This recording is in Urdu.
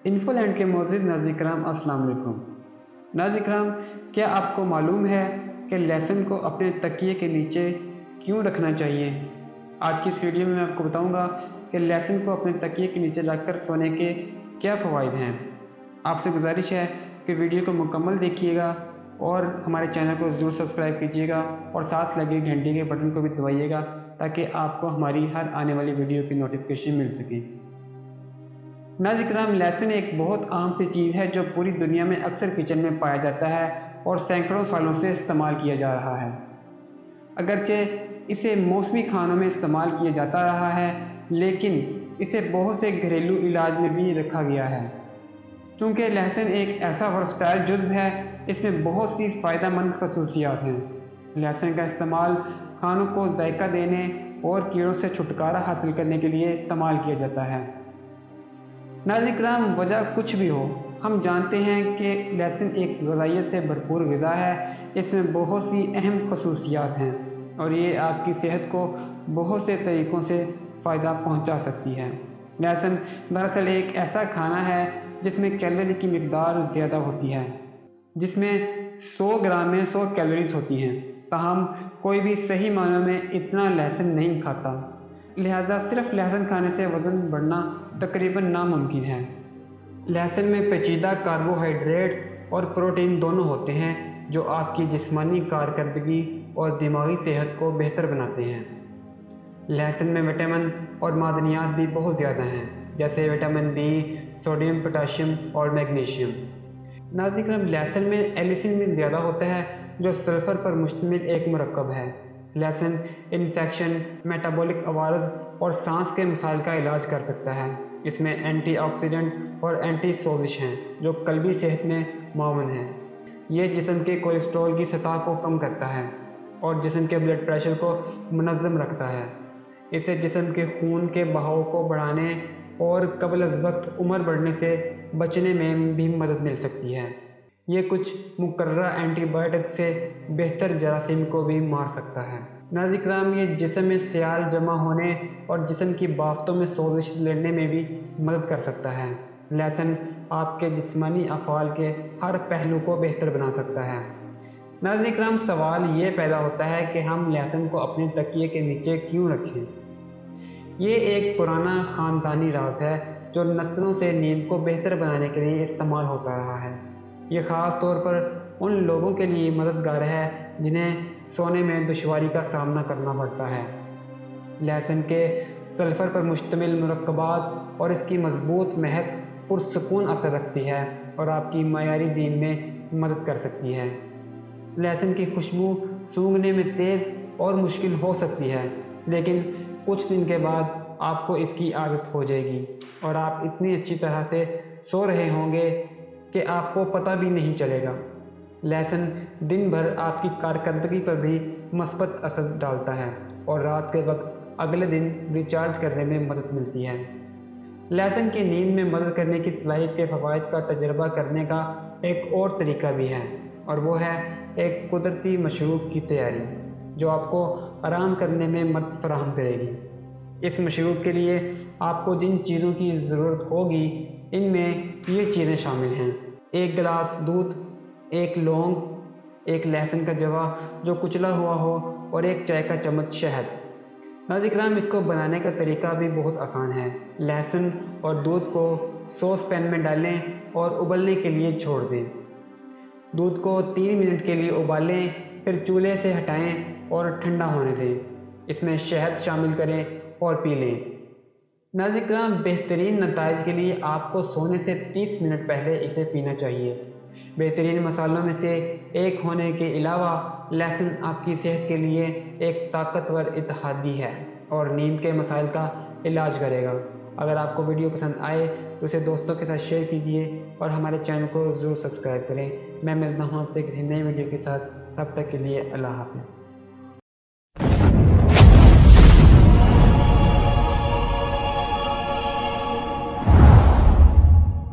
انفو لینڈ کے معزز ناظرین کرام السلام علیکم۔ ناظرین کرام، کیا آپ کو معلوم ہے کہ لہسن کو اپنے تکیے کے نیچے کیوں رکھنا چاہیے؟ آج کی اس ویڈیو میں آپ کو بتاؤں گا کہ لہسن کو اپنے تکیے کے نیچے رکھ کر سونے کے کیا فوائد ہیں۔ آپ سے گزارش ہے کہ ویڈیو کو مکمل دیکھیے گا اور ہمارے چینل کو ضرور سبسکرائب کیجیے گا اور ساتھ لگے گھنٹی کے بٹن کو بھی دبائیے گا تاکہ آپ کو ہماری ہر آنے والی ویڈیو کی نوٹیفیکیشن مل سکے۔ ناظرین کرام، لہسن ایک بہت عام سی چیز ہے جو پوری دنیا میں اکثر کچن میں پایا جاتا ہے اور سینکڑوں سالوں سے استعمال کیا جا رہا ہے۔ اگرچہ اسے موسمی کھانوں میں استعمال کیا جاتا رہا ہے، لیکن اسے بہت سے گھریلو علاج میں بھی رکھا گیا ہے۔ چونکہ لہسن ایک ایسا ورسٹائل جزو ہے، اس میں بہت سی فائدہ مند خصوصیات ہیں۔ لہسن کا استعمال کھانوں کو ذائقہ دینے اور کیڑوں سے چھٹکارا حاصل کرنے کے لیے استعمال کیا جاتا ہے۔ ناظرین کرام، وجہ کچھ بھی ہو، ہم جانتے ہیں کہ لہسن ایک غذائیت سے بھرپور غذا ہے۔ اس میں بہت سی اہم خصوصیات ہیں اور یہ آپ کی صحت کو بہت سے طریقوں سے فائدہ پہنچا سکتی ہے۔ لہسن دراصل ایک ایسا کھانا ہے جس میں کیلوری کی مقدار زیادہ ہوتی ہے، جس میں 100 گرام میں 100 کیلوریز ہوتی ہیں، تاہم کوئی بھی صحیح معنوں میں اتنا لہسن نہیں کھاتا، لہذا صرف لہسن کھانے سے وزن بڑھنا تقریباً ناممکن ہے۔ لہسن میں پیچیدہ کاربوہائیڈریٹس اور پروٹین دونوں ہوتے ہیں جو آپ کی جسمانی کارکردگی اور دماغی صحت کو بہتر بناتے ہیں۔ لہسن میں وٹامن اور معدنیات بھی بہت زیادہ ہیں، جیسے وٹامن بی، سوڈیم، پوٹاشیم اور میگنیشیم۔ ناظرین کرام، لہسن میں ایلیسن بھی زیادہ ہوتا ہے جو سلفر پر مشتمل ایک مرکب ہے۔ لہسن انفیکشن، میٹابولک عوارض اور سانس کے مسائل کا علاج کر سکتا ہے۔ اس میں اینٹی آکسیڈنٹ اور اینٹی سوزش ہیں جو قلبی صحت میں معاون ہیں۔ یہ جسم کے کولیسٹرول کی سطح کو کم کرتا ہے اور جسم کے بلڈ پریشر کو منظم رکھتا ہے۔ اس سے جسم کے خون کے بہاؤ کو بڑھانے اور قبل از وقت عمر بڑھنے سے بچنے میں بھی مدد مل سکتی ہے۔ یہ کچھ مقررہ اینٹی بائیوٹک سے بہتر جراثیم کو بھی مار سکتا ہے۔ ناظرین کرام، یہ جسم میں سیال جمع ہونے اور جسم کی بافتوں میں سوزش لڑنے میں بھی مدد کر سکتا ہے۔ لہسن آپ کے جسمانی افعال کے ہر پہلو کو بہتر بنا سکتا ہے۔ ناظرین کرام، سوال یہ پیدا ہوتا ہے کہ ہم لہسن کو اپنے تکیے کے نیچے کیوں رکھیں؟ یہ ایک پرانا خاندانی راز ہے جو نسلوں سے نیند کو بہتر بنانے کے لیے استعمال ہوتا رہا ہے۔ یہ خاص طور پر ان لوگوں کے لیے مددگار ہے جنہیں سونے میں دشواری کا سامنا کرنا پڑتا ہے۔ لہسن کے سلفر پر مشتمل مرکبات اور اس کی مضبوط مہک پرسکون اثر رکھتی ہے اور آپ کی معیاری نیند میں مدد کر سکتی ہے۔ لہسن کی خوشبو سونگھنے میں تیز اور مشکل ہو سکتی ہے، لیکن کچھ دن کے بعد آپ کو اس کی عادت ہو جائے گی اور آپ اتنی اچھی طرح سے سو رہے ہوں گے کہ آپ کو پتہ بھی نہیں چلے گا۔ لہسن دن بھر آپ کی کارکردگی پر بھی مثبت اثر ڈالتا ہے اور رات کے وقت اگلے دن ریچارج کرنے میں مدد ملتی ہے۔ لہسن کی نیند میں مدد کرنے کی صلاحیت کے فوائد کا تجربہ کرنے کا ایک اور طریقہ بھی ہے، اور وہ ہے ایک قدرتی مشروب کی تیاری جو آپ کو آرام کرنے میں مدد فراہم کرے گی۔ اس مشروب کے لیے آپ کو جن چیزوں کی ضرورت ہوگی ان میں یہ چیزیں شامل ہیں: 1 گلاس دودھ، 1 لونگ، 1 لہسن کا جوا جو کچلا ہوا ہو اور 1 چائے کا چمچ شہد۔ ناظرین کرام، اس کو بنانے کا طریقہ بھی بہت آسان ہے۔ لہسن اور دودھ کو سوس پین میں ڈالیں اور ابلنے کے لیے چھوڑ دیں۔ دودھ کو 3 منٹ کے لیے ابالیں، پھر چولہے سے ہٹائیں اور ٹھنڈا ہونے دیں۔ اس میں شہد شامل کریں اور پی لیں۔ ناظرین کرام، بہترین نتائج کے لیے آپ کو سونے سے 30 منٹ پہلے اسے پینا چاہیے۔ بہترین مسالوں میں سے ایک ہونے کے علاوہ لہسن آپ کی صحت کے لیے ایک طاقتور اتحادی ہے اور نیند کے مسائل کا علاج کرے گا۔ اگر آپ کو ویڈیو پسند آئے تو اسے دوستوں کے ساتھ شیئر کیجیے اور ہمارے چینل کو ضرور سبسکرائب کریں۔ میں ملتا ہوں آپ سے کسی نئے ویڈیو کے ساتھ، تب تک کے لیے اللہ حافظ۔